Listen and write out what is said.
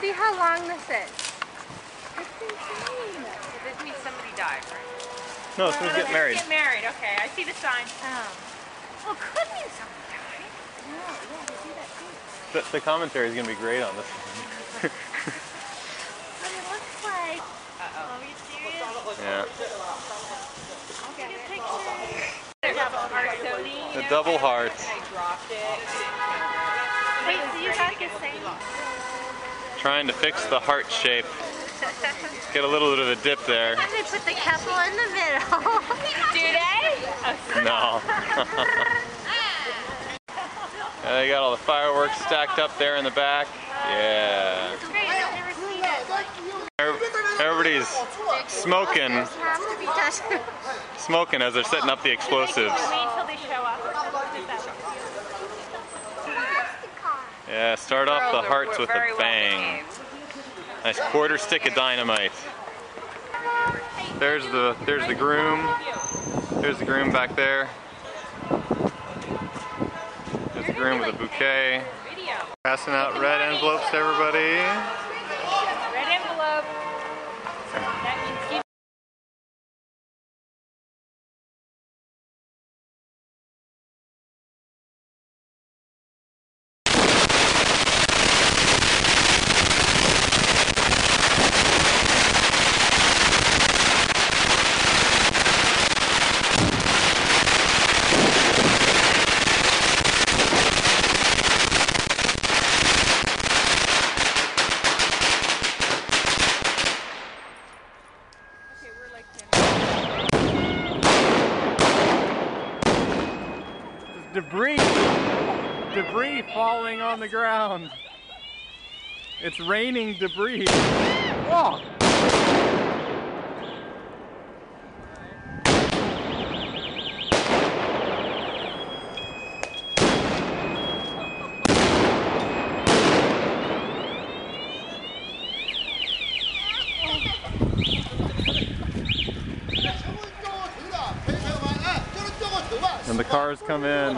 See how long this is. It's insane. So this means somebody died, right? No, someone's getting married. Get married, okay. I see the sign. Well, it could mean somebody died. No, yeah, they do that too. The commentary is going to be great on this one. But it looks like... Uh-oh. Are you serious? Yeah. I'll get a picture. The double hearts. I dropped it. Wait, so you got the same? Trying to fix the heart shape. Get a little bit of a dip there. And they put the couple in the middle. Do they? No. Yeah, they got all the fireworks stacked up there in the back. Yeah. It's great, I've never seen it. Everybody's smoking, Have to be done. smoking as they're setting up the explosives. Wait until they show up. Yeah, start off the hearts with a bang. Nice quarter stick of dynamite. There's the groom. There's the groom back there. There's the groom with a bouquet. Passing out red envelopes to everybody. Red envelope. That means give. Debris falling on the ground. It's raining debris. Whoa! And the cars come in.